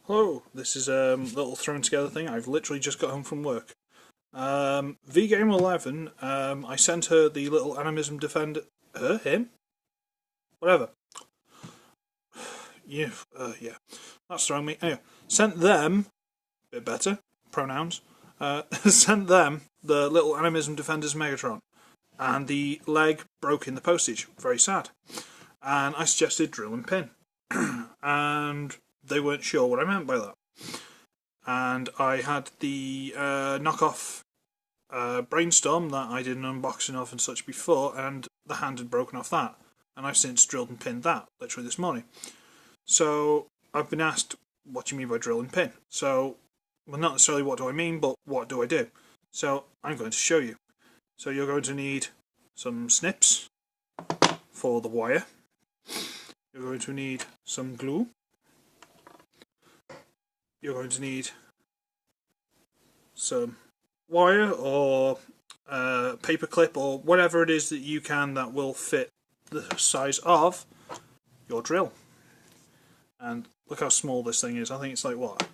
Hello, this is a little thrown together thing. I've literally just got home from work. VGame 11, I sent her the little animism defender. Him? Whatever. Yeah, that's throwing me. Anyway, sent them, bit better, pronouns, sent them the little animism defender's Megatron. And the leg broke in the postage. Very sad. And I suggested drill and pin. And they weren't sure what I meant by that. And I had the knockoff brainstorm that I did an unboxing of and such before, and the hand had broken off that. And I've since drilled and pinned that, literally this morning. So I've been asked, what do you mean by drill and pin? So, well, not necessarily what do I mean, but what do I do? So I'm going to show you. So you're going to need some snips for the wire. You're going to need some glue. You're going to need some wire or paper clip or whatever it is that you can that will fit the size of your drill. And look how small this thing is. I think it's like, what,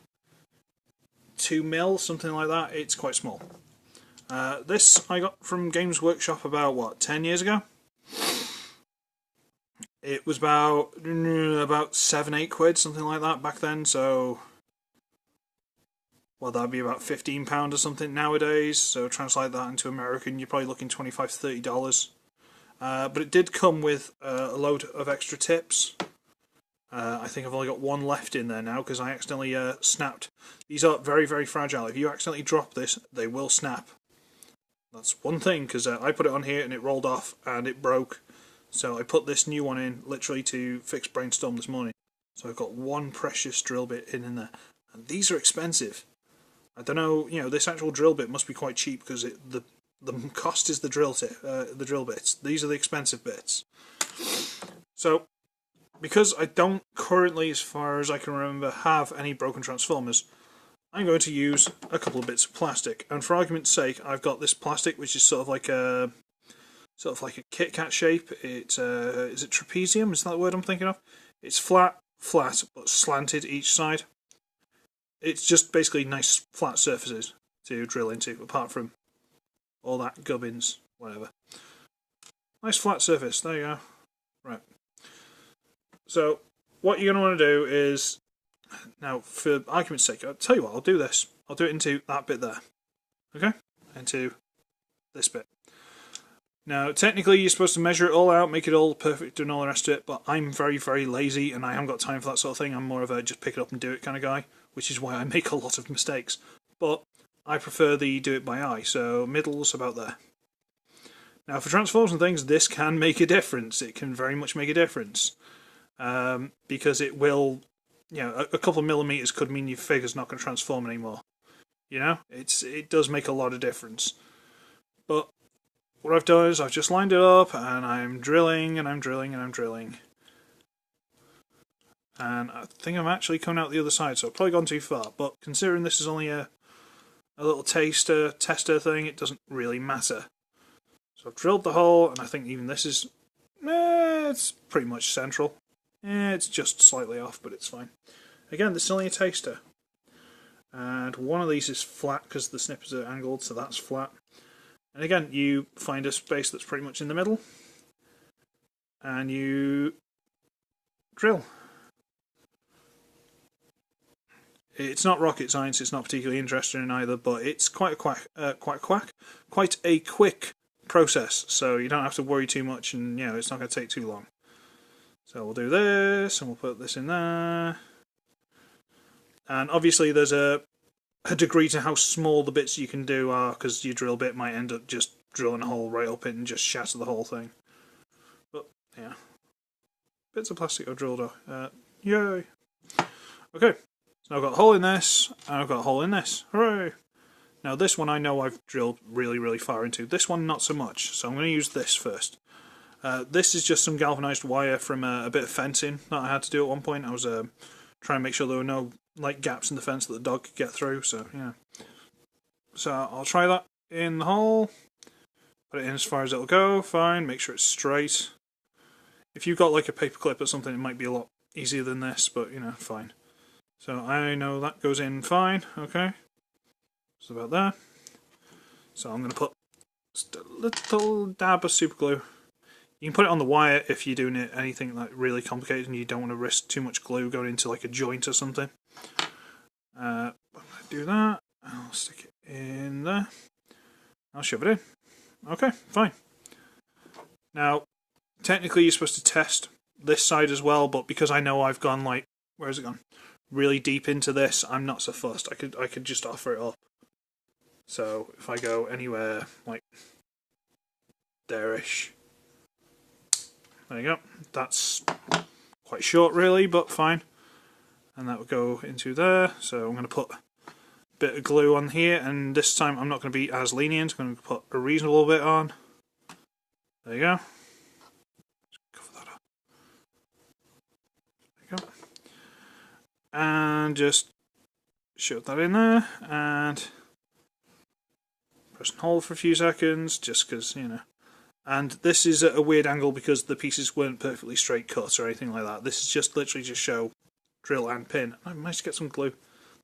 2 mil, something like that. It's quite small. This I got from Games Workshop about, what, 10 years ago? It was about 7-8 quid, something like that back then, so well, that'd be about £15 or something nowadays, so translate that into American, you're probably looking $25 to $30. But it did come with a load of extra tips. I think I've only got one left in there now because I accidentally snapped. These are very, very fragile. If you accidentally drop this, they will snap. That's one thing, because I put it on here and it rolled off and it broke. So I put this new one in literally to fix Brainstorm this morning. So I've got one precious drill bit in there. And these are expensive. I don't know, this actual drill bit must be quite cheap because the cost is the drill bits. These are the expensive bits. So, because I don't currently, as far as I can remember, have any broken transformers, I'm going to use a couple of bits of plastic. And for argument's sake, I've got this plastic which is sort of like a Kit Kat shape. It's is it trapezium? Is that the word I'm thinking of? It's flat, but slanted each side. It's just basically nice flat surfaces to drill into, apart from all that gubbins, whatever. Nice flat surface, there you go. Right. So, what you're going to want to do is, now for argument's sake, I'll tell you what, I'll do this. I'll do it into that bit there. Okay? Into this bit. Now, technically you're supposed to measure it all out, make it all perfect and all the rest of it, but I'm very, very lazy and I haven't got time for that sort of thing. I'm more of a just pick it up and do it kind of guy, which is why I make a lot of mistakes. But I prefer the do it by eye, so middle's about there. Now for transforms and things, this can make a difference. It can very much make a difference. Because it will, a couple of millimeters could mean your figure's not going to transform anymore. It does make a lot of difference. But what I've done is I've just lined it up and I'm drilling and I'm drilling and I'm drilling. And I think I'm actually coming out the other side, so I've probably gone too far. But considering this is only a little tester thing, it doesn't really matter. So I've drilled the hole, and I think even this is, it's pretty much central. It's just slightly off, but it's fine. Again, this is only a taster. And one of these is flat because the snippers are angled, so that's flat. And again, you find a space that's pretty much in the middle, and you drill. It's not rocket science, it's not particularly interesting either, but it's quite a quick process, so you don't have to worry too much, and it's not going to take too long. So we'll do this, and we'll put this in there. And obviously there's a degree to how small the bits you can do are, because your drill bit might end up just drilling a hole right up it and just shatter the whole thing. But, yeah. Bits of plastic are drilled off. Yay! Okay, so I've got a hole in this, and I've got a hole in this. Hooray! Now this one I know I've drilled really, really far into. This one not so much, so I'm going to use this first. This is just some galvanised wire from a bit of fencing that I had to do at one point. I was trying to make sure there were no gaps in the fence that the dog could get through, so yeah. So I'll try that in the hole. Put it in as far as it'll go, fine, make sure it's straight. If you've got like a paper clip or something, it might be a lot easier than this, but fine. So I know that goes in fine, okay. It's about there. So I'm going to put just a little dab of super glue. You can put it on the wire if you're doing it anything like really complicated and you don't want to risk too much glue going into like a joint or something. I'm going to do that. I'll stick it in there. I'll shove it in. Okay, fine. Now, technically you're supposed to test this side as well, but because I know I've gone like, where has it gone? Really deep into this, I'm not so fussed. I could just offer it up. So if I go anywhere like there-ish, there you go. That's quite short really, but fine. And that would go into there. So I'm going to put a bit of glue on here, and this time I'm not going to be as lenient. I'm going to put a reasonable bit on. There you go. Just cover that up. There you go. And just shove that in there and press and hold for a few seconds, just because, you know. And this is at a weird angle because the pieces weren't perfectly straight cut or anything like that. This is just literally just show drill and pin. I managed to get some glue.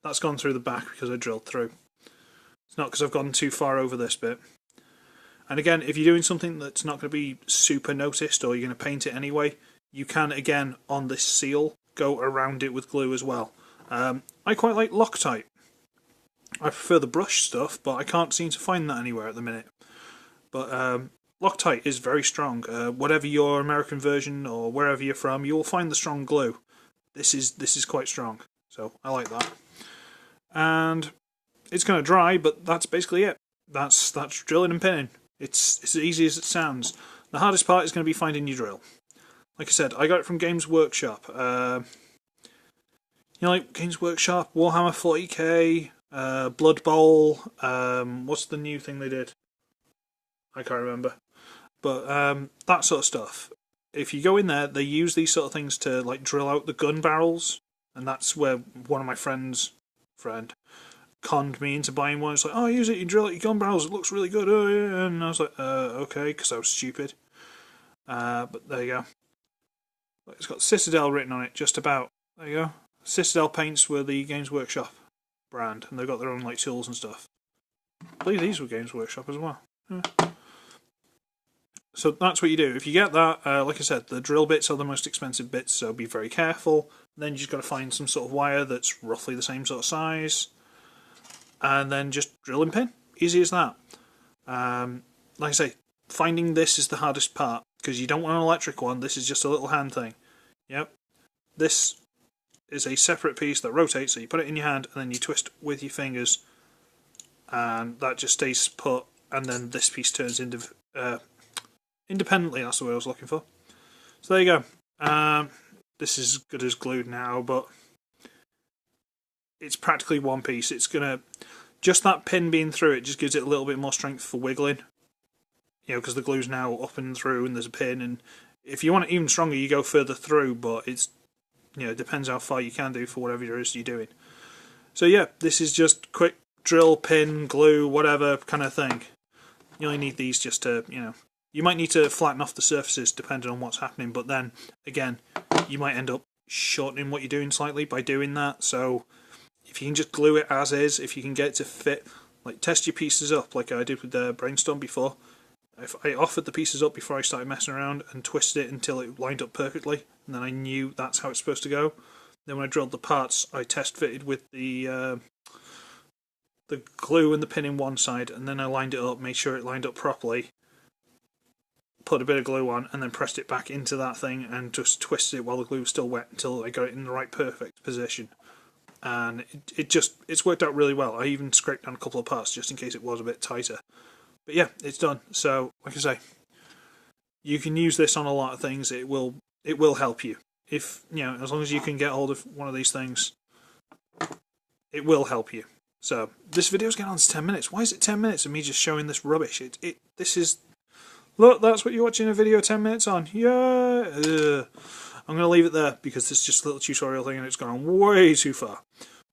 That's gone through the back because I drilled through. It's not because I've gone too far over this bit. And again, if you're doing something that's not going to be super noticed or you're going to paint it anyway, you can, again, on this seal, go around it with glue as well. I quite like Loctite. I prefer the brush stuff, but I can't seem to find that anywhere at the minute. But Loctite is very strong. Whatever your American version or wherever you're from, you will find the strong glue. This is quite strong, so I like that. And it's going to dry, but that's basically it. That's drilling and pinning. It's as easy as it sounds. The hardest part is going to be finding your drill. Like I said, I got it from Games Workshop. You know, like Games Workshop, Warhammer 40k, Blood Bowl. What's the new thing they did? I can't remember. But that sort of stuff. If you go in there, they use these sort of things to like drill out the gun barrels, and that's where one of my friend conned me into buying one. It's like, oh, use it, you drill out your gun barrels, it looks really good. Oh, yeah. And I was like, okay, because I was stupid. But there you go. It's got Citadel written on it, just about. There you go. Citadel paints were the Games Workshop brand, and they've got their own like tools and stuff. I believe these were Games Workshop as well. Yeah. So that's what you do. If you get that, like I said, the drill bits are the most expensive bits, so be very careful. Then you just got to find some sort of wire that's roughly the same sort of size, and then just drill and pin. Easy as that. Like I say, finding this is the hardest part, because you don't want an electric one. This is just a little hand thing. Yep. This is a separate piece that rotates, so you put it in your hand, and then you twist with your fingers, and that just stays put, and then this piece turns into... independently, that's the word I was looking for. So there you go. This is as good as glued now, but it's practically one piece. It's gonna, just that pin being through it just gives it a little bit more strength for wiggling. You know, because the glue's now up and through, and there's a pin. And if you want it even stronger, you go further through. But it's, you know, it depends how far you can do for whatever it is you're doing. So yeah, this is just quick drill, pin, glue, whatever kind of thing. You only need these just to, you know. You might need to flatten off the surfaces depending on what's happening, but then, again, you might end up shortening what you're doing slightly by doing that. So if you can just glue it as is, if you can get it to fit, like test your pieces up like I did with the Brainstorm before. If I offered the pieces up before I started messing around and twisted it until it lined up perfectly, and then I knew that's how it's supposed to go. Then when I drilled the parts, I test fitted with the glue and the pin in one side, and then I lined it up, made sure it lined up properly, put a bit of glue on, and then pressed it back into that thing and just twisted it while the glue was still wet until I got it in the right perfect position. And it's worked out really well. I even scraped down a couple of parts just in case it was a bit tighter. But yeah, it's done. So, like I say, you can use this on a lot of things. It will help you. If, you know, as long as you can get hold of one of these things, it will help you. So, this video's getting on to 10 minutes. Why is it 10 minutes of me just showing this rubbish? This is... Look, that's what you're watching a video 10 minutes on. Yeah. I'm going to leave it there because it's just a little tutorial thing and it's gone on way too far.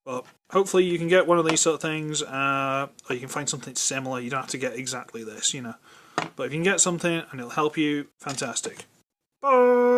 But hopefully you can get one of these sort of things, or you can find something similar. You don't have to get exactly this, you know. But if you can get something and it'll help you, fantastic. Bye!